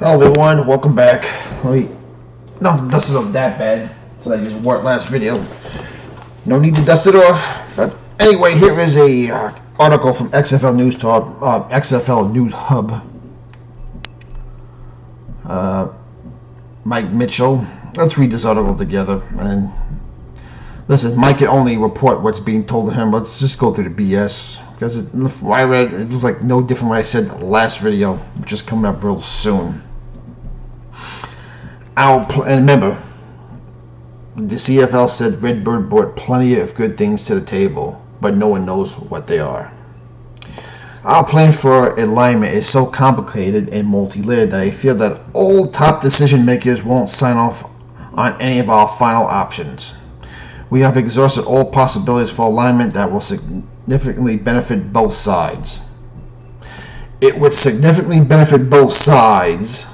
Hello everyone, welcome back. Wait, not dust it off that bad, so I just wore it last video. No need to dust it off. But anyway, here is a article from XFL News Talk, XFL News Hub. Mike Mitchell. Let's read this article together. And listen, Mike can only report what's being told to him. Let's just go through the BS. Because I read, it looks like no different what I said in the last video, which is coming up real soon. And remember, the CFL said Redbird brought plenty of good things to the table, but no one knows what they are. Our plan for alignment is so complicated and multi-layered that I feel that all top decision makers won't sign off on any of our final options. We have exhausted all possibilities for alignment that will significantly benefit both sides. It would significantly benefit both sides,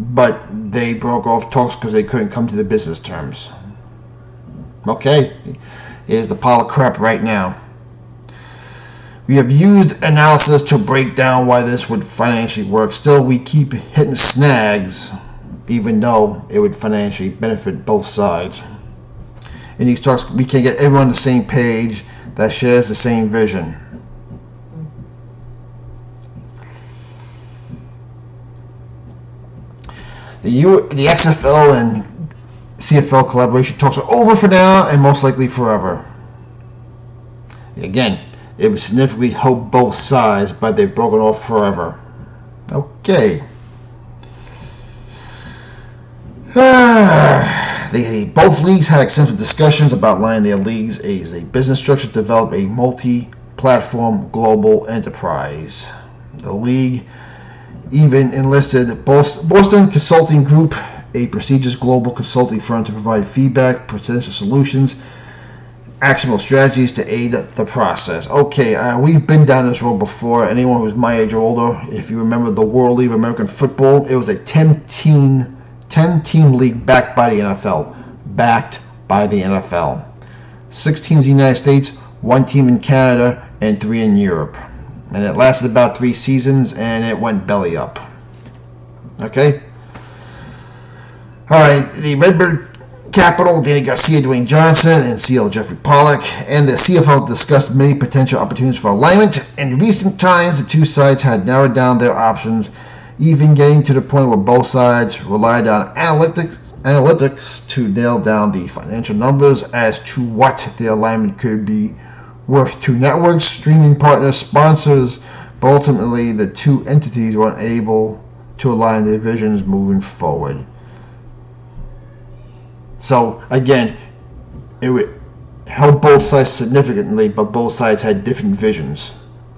but they broke off talks because they couldn't come to the business terms. Okay, here's the pile of crap right now. We have used analysis to break down why this would financially work. Still, we keep hitting snags, even though it would financially benefit both sides. In these talks, we can get everyone on the same page that shares the same vision. The XFL and CFL collaboration talks are over for now and most likely forever. Again, it would significantly help both sides, but they've broken off forever. Okay. Both leagues had extensive discussions about aligning their leagues as a business structure to develop a multi-platform global enterprise. The league even enlisted Boston Consulting Group, a prestigious global consulting firm, to provide feedback, potential solutions, actionable strategies to aid the process. Okay, we've been down this road before. Anyone who's my age or older, if you remember the World League of American Football, it was a 10-team league backed by the NFL. Backed by the NFL. 6 teams in the United States, 1 team in Canada, and 3 in Europe. And it lasted about 3 seasons, and it went belly up. Okay? Alright, the Redbird Capital, Danny Garcia, Dwayne Johnson, and CL Jeffrey Pollack, and the CFL discussed many potential opportunities for alignment. In recent times, the two sides had narrowed down their options, even getting to the point where both sides relied on analytics to nail down the financial numbers as to what the alignment could be worth to networks, streaming partners, sponsors, but ultimately the two entities were unable to align their visions moving forward. So again, it would help both sides significantly, but both sides had different visions.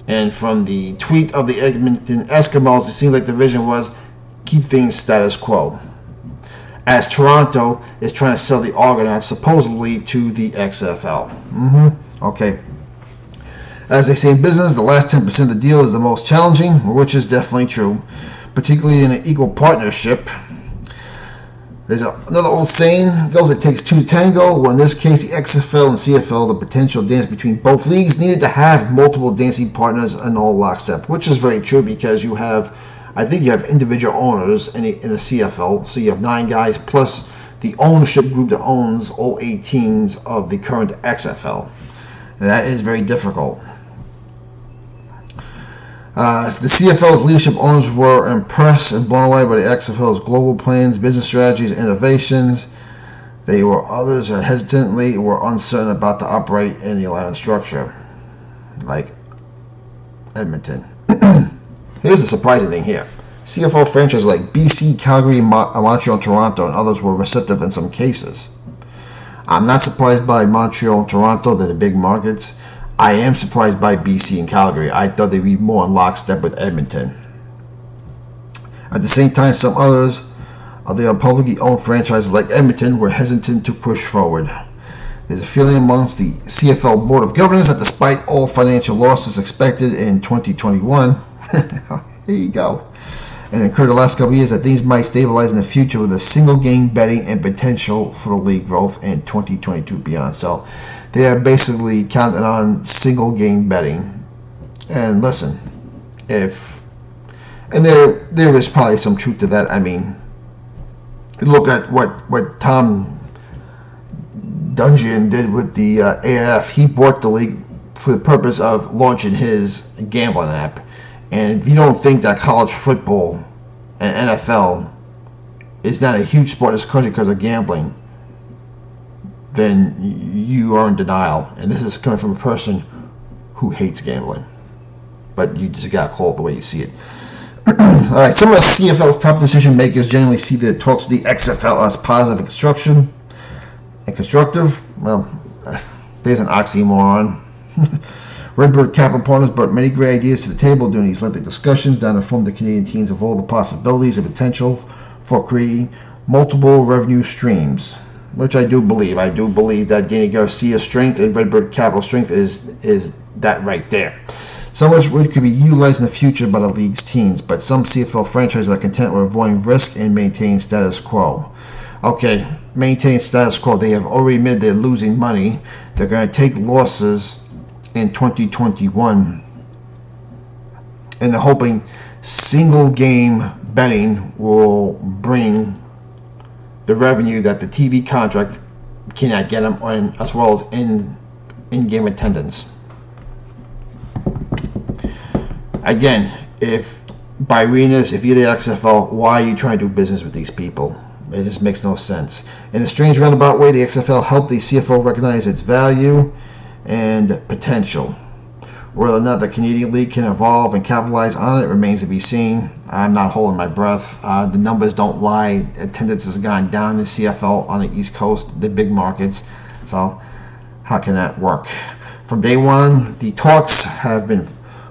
And from the tweet of the Edmonton Eskimos, it seems like the vision was keep things status quo, as Toronto is trying to sell the Argonauts supposedly to the XFL. Okay. As they say in business, the last 10% of the deal is the most challenging, which is definitely true, particularly in an equal partnership. There's another old saying goes, it takes 2 to tango. Well, in this case, the XFL and CFL, the potential dance between both leagues, needed to have multiple dancing partners in all lockstep, which is very true because you have, I think you have individual owners in the CFL, so you have 9 guys plus the ownership group that owns all 8 teams of the current XFL. And that is very difficult. The CFL's leadership owners were impressed and blown away by the XFL's global plans, business strategies, and innovations. Others hesitantly were uncertain about to operate in the alignment structure, like Edmonton. Here's the surprising thing here. CFL franchises like BC, Calgary, Montreal, Toronto, and others were receptive in some cases. I'm not surprised by Montreal and Toronto, they're the big markets. I am surprised by BC and Calgary. I thought they'd be more in lockstep with Edmonton. At the same time, some others of the publicly owned franchises like Edmonton were hesitant to push forward. There's a feeling amongst the CFL Board of Governors that despite all financial losses expected in 2021, here you go, and occurred the last couple of years, that things might stabilize in the future with a single game betting and potential for the league growth in 2022 beyond. So they are basically counting on single game betting. And listen, if And there is probably some truth to that. I mean, look at what Tom Dungeon did with the AF. He bought the league for the purpose of launching his gambling app. And if you don't think that college football and NFL is not a huge sport in this country because of gambling, then you are in denial. And this is coming from a person who hates gambling. But you just got to call it the way you see it. All right, some of the CFL's top decision makers generally see the talks with the XFL as positive and constructive. Well, there's an oxymoron. Redbird Capital Partners brought many great ideas to the table during these lengthy discussions that informed the Canadian teams of all the possibilities and potential for creating multiple revenue streams, which I do believe. I do believe that Danny Garcia's strength and Redbird Capital's strength is that right there. Some of which could be utilized in the future by the league's teams, but some CFL franchises are content with avoiding risk and maintaining status quo. Okay, maintain status quo. They have already admitted they're losing money. They're going to take losses in 2021, and they're hoping single game betting will bring the revenue that the TV contract cannot get them on, as well as in-game attendance. Again, if by arenas, if you're the XFL, why are you trying to do business with these people? It just makes no sense. In a strange roundabout way, the XFL helped the CFL recognize its value and potential. Whether or not the Canadian League can evolve and capitalize on it remains to be seen. I'm not holding my breath. The numbers don't lie. Attendance has gone down in CFL on the East Coast, the big markets. So how can that work? From day one, the talks have been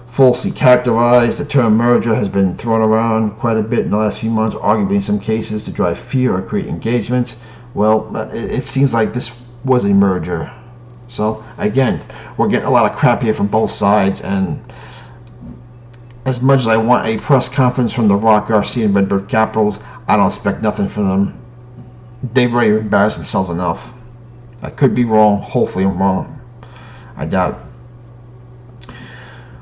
falsely characterized. The term merger has been thrown around quite a bit in the last few months, arguably in some cases to drive fear or create engagement. Well, it seems like this was a merger. So again, we're getting a lot of crap here from both sides, and as much as I want a press conference from the Rock, Garcia, and Redbird Capitals, I don't expect nothing from them. They've already embarrassed themselves enough. I could be wrong. Hopefully I'm wrong. I doubt it.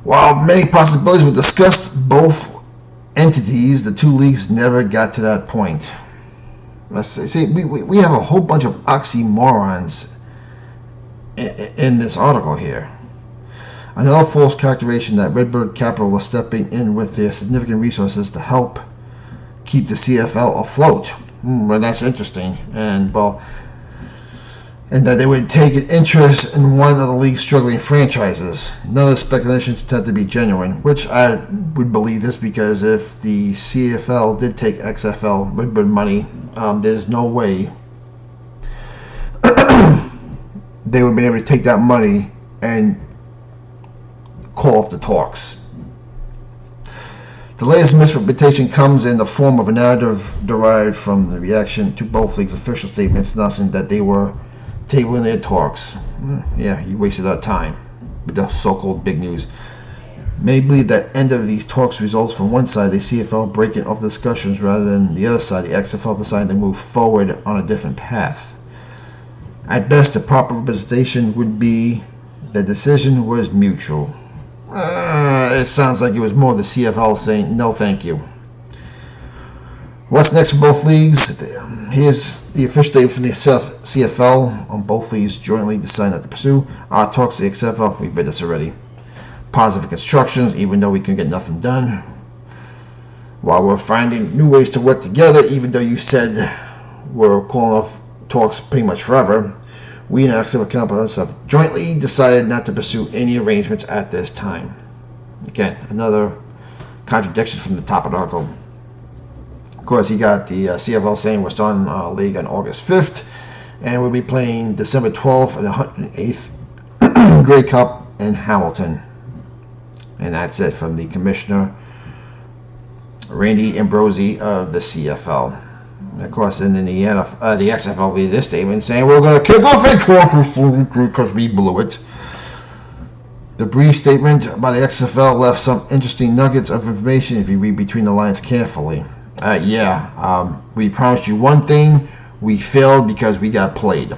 While many possibilities were discussed, both entities, the two leagues, never got to that point. Let's see, we have a whole bunch of oxymorons in this article here. Another false characterization that Redbird Capital was stepping in with their significant resources to help keep the CFL afloat. Well, that's interesting. And that they would take an interest in one of the league's struggling franchises. None of the speculations tend to be genuine, which I would believe this, because if the CFL did take XFL Redbird money, there's no way they would be able to take that money and call off the talks. The latest misrepresentation comes in the form of a narrative derived from the reaction to both leagues' official statements announcing that they were tabling their talks. Yeah, you wasted our time with the so-called big news. Many believe that end of these talks results from one side, the CFL breaking off discussions, rather than the other side, the XFL deciding to move forward on a different path. At best, the proper representation would be the decision was mutual. It sounds like it was more the CFL saying no thank you. What's next for both leagues? Here's the official statement from the CFL on both leagues jointly deciding not to pursue our talks to the XFL. We bid this already. Positive constructions, even though we can get nothing done. While we're finding new ways to work together, even though you said we're calling off talks pretty much forever, we and XFL Capital have jointly decided not to pursue any arrangements at this time. Again, another contradiction from the top of the article. Of course, you got the CFL saying we're starting our league on August 5th, and we'll be playing December 12th and the 108th Grey Cup in Hamilton. And that's it from the Commissioner Randy Ambrosi of the CFL. Of course, and then the XFL made this statement saying we're going to kick off a talk because we blew it. The brief statement by the XFL left some interesting nuggets of information if you read between the lines carefully. We promised you one thing, we failed because we got played.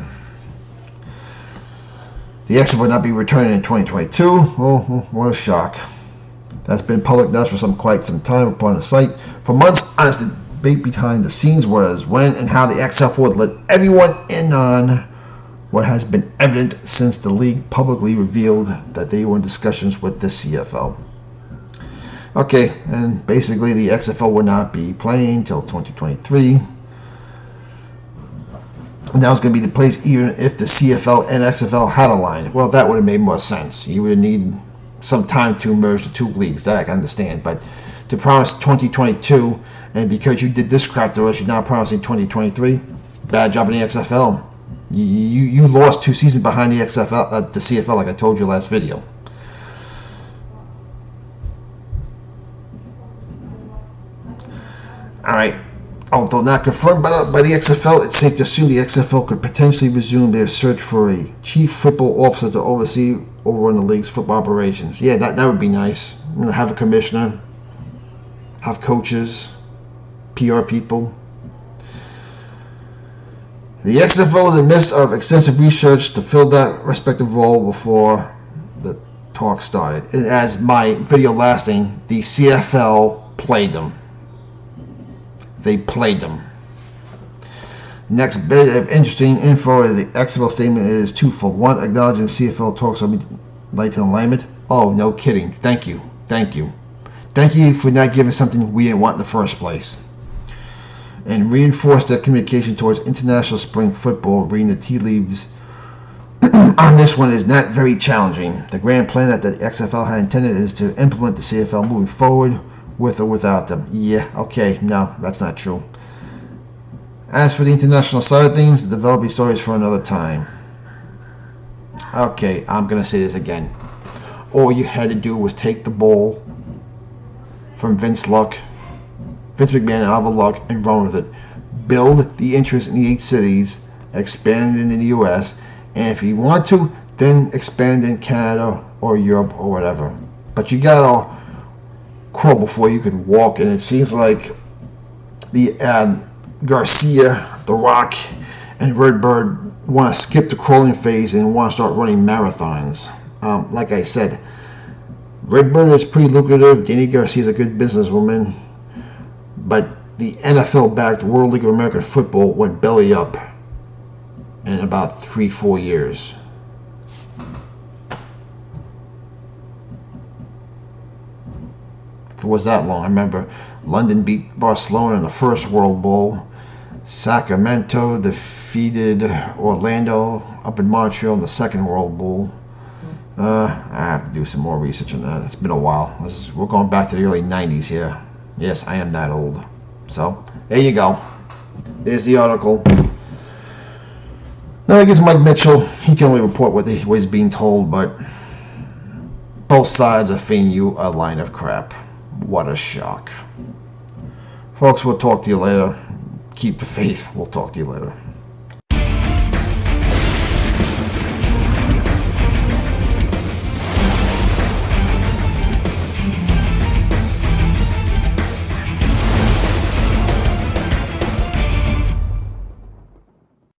The XFL will not be returning in 2022. Oh, what a shock. That's been public knowledge for quite some time upon the site. For months, honest debate behind the scenes was when and how the XFL would let everyone in on what has been evident since the league publicly revealed that they were in discussions with the CFL. Okay, and basically the XFL would not be playing till 2023. And that was going to be the place even if the CFL and XFL had aligned. Well, that would have made more sense. You would need some time to merge the two leagues. That I can understand. But to promise 2022, and because you did this crap to us, you're now promising 2023. Bad job in the XFL. You lost 2 seasons behind the XFL, the CFL, like I told you last video. All right. Although not confirmed by the XFL, it's safe to assume the XFL could potentially resume their search for a chief football officer to oversee over in the league's football operations. Yeah, that would be nice. Have a commissioner, have coaches, PR people. The XFL is in the midst of extensive research to fill that respective role before the talk started. And as my video lasting, the CFL played them. They played them. Next bit of interesting info is the XFL statement is twofold. One, acknowledging CFL talks will be late to alignment. Oh, no kidding. Thank you. Thank you. Thank you for not giving something we didn't want in the first place. And reinforce their communication towards international spring football. Reading the tea leaves on this one is not very challenging. The grand plan that the XFL had intended is to implement the CFL moving forward, with or without them. Yeah, okay, no, that's not true. As for the international side of things, the developing story is for another time. Okay, I'm going to say this again. All you had to do was take the ball from Vince McMahon and Alva Luck, and run with it. Build the interest in the 8 cities, expand it in the US, and if you want to, then expand in Canada or Europe or whatever. But you gotta crawl before you can walk, and it seems like the Garcia, The Rock, and Redbird want to skip the crawling phase and want to start running marathons. Like I said, Redbird is pretty lucrative. Danny Garcia is a good businesswoman, but the NFL-backed World League of American Football went belly up in about 3-4 years. If it was that long, I remember London beat Barcelona in the first World Bowl. Sacramento defeated Orlando up in Montreal in the second World Bowl. I have to do some more research on that. It's been a while. We're going back to the early 90s here. Yes, I am that old. So, there you go. There's the article. Now I get to Mike Mitchell. He can only report what he's being told, but both sides are feeding you a line of crap. What a shock. Folks, we'll talk to you later. Keep the faith. We'll talk to you later.